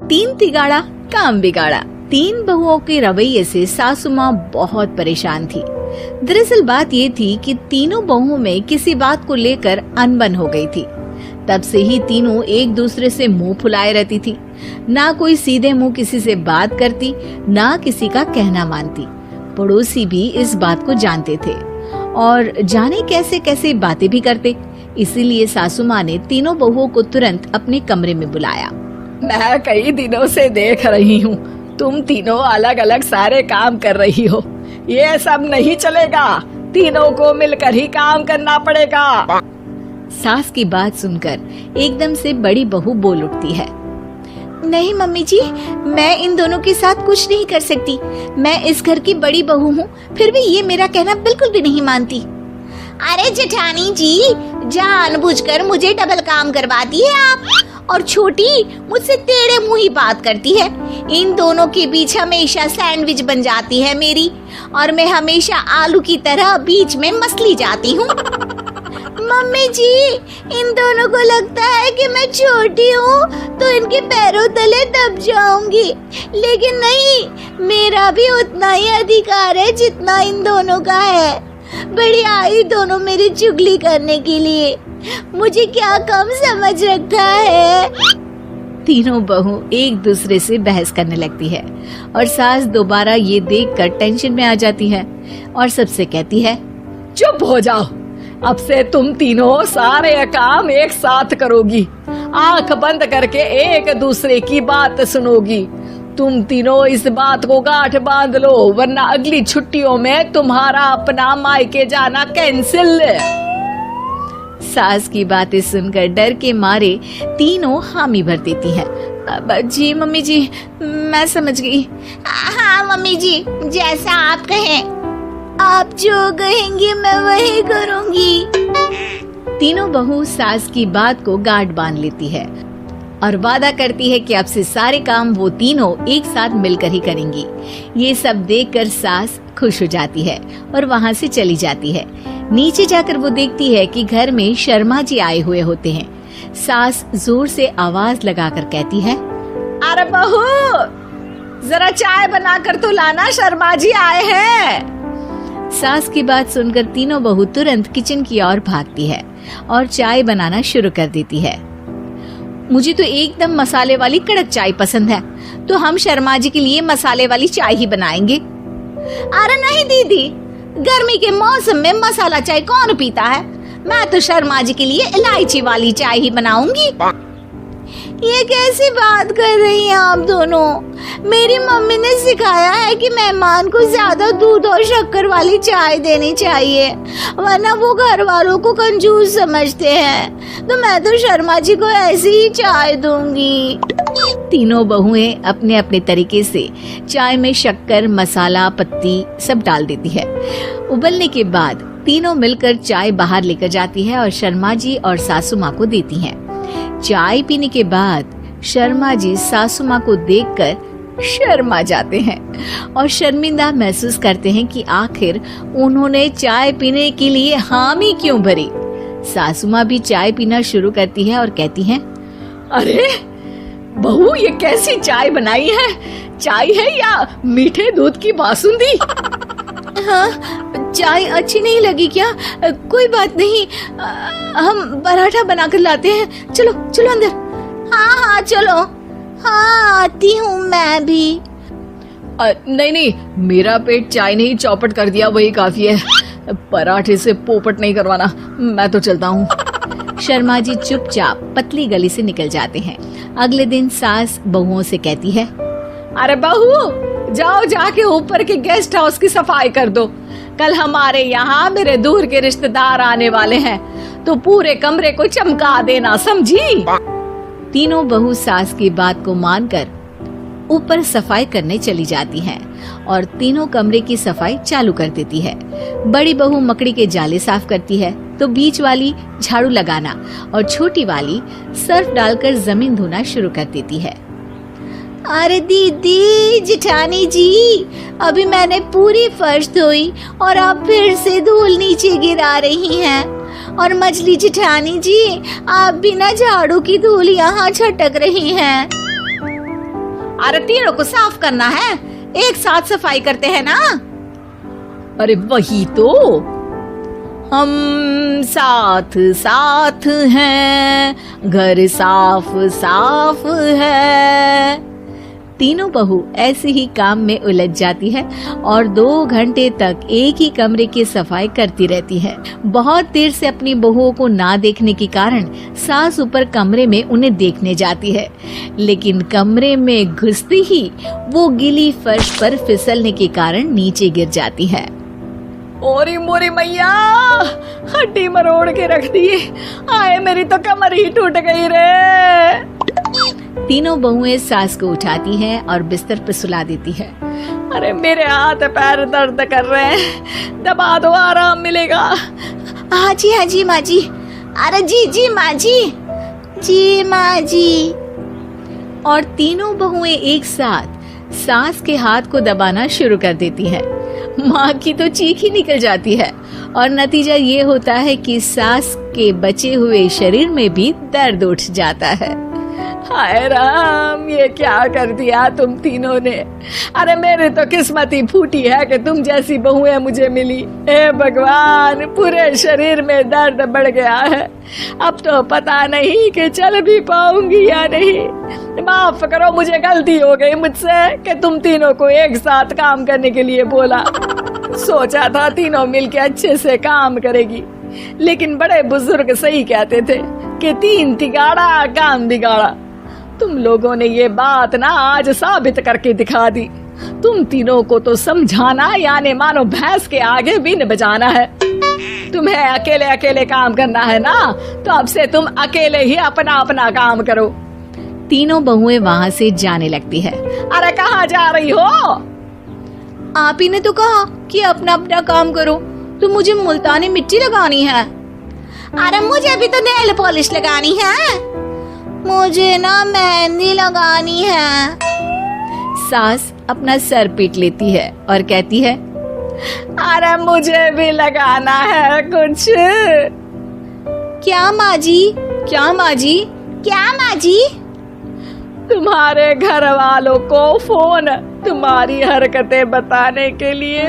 तीन तिगाड़ा काम बिगाड़ा। तीन बहुओं के रवैये से सासू माँ बहुत परेशान थी। दरअसल बात ये थी कि तीनों बहुओं में किसी बात को लेकर अनबन हो गई थी। तब से ही तीनों एक दूसरे से मुंह फुलाए रहती थी। ना कोई सीधे मुंह किसी से बात करती, ना किसी का कहना मानती। पड़ोसी भी इस बात को जानते थे और जाने कैसे कैसे बातें भी करते। इसीलिए सासू माँ ने तीनों बहुओं को तुरंत अपने कमरे में बुलाया। मैं कई दिनों से देख रही हूँ, तुम तीनों अलग अलग सारे काम कर रही हो। ये सब नहीं चलेगा, तीनों को मिलकर ही काम करना पड़ेगा। सास की बात सुनकर एकदम से बड़ी बहू बोल उठती है। नहीं मम्मी जी, मैं इन दोनों के साथ कुछ नहीं कर सकती। मैं इस घर की बड़ी बहू हूँ, फिर भी ये मेरा कहना बिल्कुल भी नहीं मानती। अरे जेठानी जी, जानबूझकर मुझे डबल काम करवाती है आप। और छोटी मुझसे टेढ़े मुंह ही बात करती है। इन दोनों के बीच हमेशा सैंडविच बन जाती है मेरी, और मैं हमेशा आलू की तरह बीच में मसली जाती हूँ। मम्मी जी, इन दोनों को लगता है कि मैं छोटी हूँ तो इनके पैरों तले दब जाऊंगी, लेकिन नहीं, मेरा भी उतना ही अधिकार है जितना इन दोनों का है। बड़ी आई दोनों मेरी चुगली करने के लिए, मुझे क्या कम समझ रखा है। तीनों बहू एक दूसरे से बहस करने लगती है और सास दोबारा ये देखकर टेंशन में आ जाती है और सबसे कहती है, चुप हो जाओ, अब से तुम तीनों सारे काम एक साथ करोगी। आंख बंद करके एक दूसरे की बात सुनोगी। तुम तीनों इस बात को गांठ बांध लो, वरना अगली छुट्टियों में तुम्हारा अपना मायके जाना कैंसिल। सास की बातें सुनकर डर के मारे तीनों हामी भर देती हैं। जी मम्मी जी, मैं समझ गई। हाँ मम्मी जी, जैसा आप कहें। आप जो कहेंगी मैं वही करूंगी। तीनों बहू सास की बात को गांठ बांध लेती है और वादा करती है कि अब से सारे काम वो तीनों एक साथ मिलकर ही करेंगी। ये सब देखकर सास खुश हो जाती है और वहाँ से चली जाती है। नीचे जाकर वो देखती है कि घर में शर्मा जी आए हुए होते हैं। सास जोर से आवाज लगाकर कहती है, अरे बहू, जरा चाय बनाकर तो लाना, शर्मा जी आए हैं। सास की बात सुनकर तीनों बहू तुरंत किचन की ओर भागती है और चाय बनाना शुरू कर देती है। मुझे तो एकदम मसाले वाली कड़क चाय पसंद है, तो हम शर्मा जी के लिए मसाले वाली चाय ही बनाएंगे। अरे नहीं दीदी, गर्मी के मौसम में मसाला चाय कौन पीता है? मैं तो शर्मा जी के लिए इलायची वाली चाय ही बनाऊंगी। ये कैसी बात कर रही हैं आप दोनों? मेरी मम्मी ने सिखाया है कि मेहमान को ज्यादा दूध और शक्कर वाली चाय देनी चाहिए, वरना वो घर वालों को कंजूस समझते हैं। तो मैं तो शर्मा जी को ऐसी ही चाय दूंगी। तीनों बहुएं अपने अपने तरीके से चाय में शक्कर, मसाला, पत्ती सब डाल देती है। उबलने के बाद तीनों मिलकर चाय बाहर लेकर जाती है और शर्मा जी और सासू माँ को देती हैं। चाय पीने के बाद शर्मा जी सासू माँ को देखकर शर्मा जाते हैं और शर्मिंदा महसूस करते हैं कि आखिर उन्होंने चाय पीने के लिए हामी क्यों भरी। सासू माँ भी चाय पीना शुरू करती है और कहती हैं, अरे बहू, ये कैसी चाय बनाई है? चाय है या मीठे दूध की बासुंदी? हाँ, चाय अच्छी नहीं लगी क्या? कोई बात नहीं, हम पराठा बनाकर लाते हैं। चलो चलो अंदर। हाँ हाँ चलो। हाँ आती हूँ मैं भी। नहीं नहीं, मेरा पेट चाय ने ही चौपट कर दिया, वही काफी है। पराठे से पोपट नहीं करवाना, मैं तो चलता हूँ। शर्मा जी चुपचाप पतली गली से निकल जाते हैं। अगले दिन सास बहुओं से कहती है, अरे बहू, जाओ जाके ऊपर के गेस्ट हाउस की सफाई कर दो। कल हमारे यहाँ मेरे दूर के रिश्तेदार आने वाले हैं, तो पूरे कमरे को चमका देना, समझी? तीनों बहू सास की बात को मानकर ऊपर सफाई करने चली जाती हैं और तीनों कमरे की सफाई चालू कर देती है। बड़ी बहू मकड़ी के जाले साफ करती है, तो बीच वाली झाड़ू लगाना और छोटी वाली सर्फ डालकर जमीन धोना शुरू कर देती है। अरे दीदी, जेठानी जी, अभी मैंने पूरी फर्श धोई और आप फिर से धूल नीचे गिरा रही हैं। और मछली जेठानी जी, आप बिना झाड़ू की धूल यहाँ छटक रही हैं। अरे तीनों को साफ करना है, एक साथ सफाई करते हैं ना। अरे वही तो, हम साथ साथ हैं, घर साफ साफ है। तीनों बहू ऐसे ही काम में उलझ जाती है और 2 घंटे तक एक ही कमरे की सफाई करती रहती है। बहुत देर से अपनी बहुओं को ना देखने के कारण सास ऊपर कमरे में उन्हें देखने जाती है, लेकिन कमरे में घुसते ही वो गीली फर्श पर फिसलने के कारण नीचे गिर जाती है। ओरी मोरी मैया, हड्डी मरोड़ के रख दी। आए मेरी तो कमर ही टूट गई रे। तीनों बहुएं सास को उठाती हैं और बिस्तर पर सुला देती है। अरे मेरे हाथ पैर दर्द कर रहे हैं, दबा दो, आराम मिलेगा। हाँ जी माँ जी। अरे जी माँ जी माँ जी। और तीनों बहुएं एक साथ सास के हाथ को दबाना शुरू कर देती हैं। माँ की तो चीख ही निकल जाती है और नतीजा ये होता है कि सास के बचे हुए शरीर में भी दर्द उठ जाता है। हाय राम, ये क्या कर दिया तुम तीनों ने। अरे मेरी तो किस्मत ही फूटी है कि तुम जैसी बहुएं मुझे मिली। हे भगवान, पूरे शरीर में दर्द बढ़ गया है। अब तो पता नहीं कि चल भी पाऊंगी या नहीं। माफ करो, मुझे गलती हो गई मुझसे कि तुम तीनों को एक साथ काम करने के लिए बोला। सोचा था तीनों मिलके अच्छे से काम करेगी, लेकिन बड़े बुजुर्ग सही कहते थे कि 3 तिगाड़ा काम बिगाड़ा। तुम लोगों ने ये बात ना आज साबित करके दिखा दी। तुम तीनों को तो समझाना यानी मानो भैंस के आगे बीन बजाना है। तुम्हें अकेले अकेले काम करना है ना, तो अब से तुम अकेले ही अपना अपना काम करो। तीनों बहुएं वहाँ से जाने लगती है। अरे कहाँ जा रही हो? आप ही ने तो कहा कि अपना अपना काम करो, तो मुझे मुल्तानी मिट्टी लगानी है। अरे मुझे भी तो नेल पॉलिश लगानी है, मुझे ना मेहंदी लगानी है। सास अपना सर पीट लेती है और कहती है, अरे मुझे भी लगाना है कुछ। क्या माँ जी? क्या माँ जी? क्या माँ जी? तुम्हारे घर वालों को फोन तुम्हारी हरकतें बताने के लिए।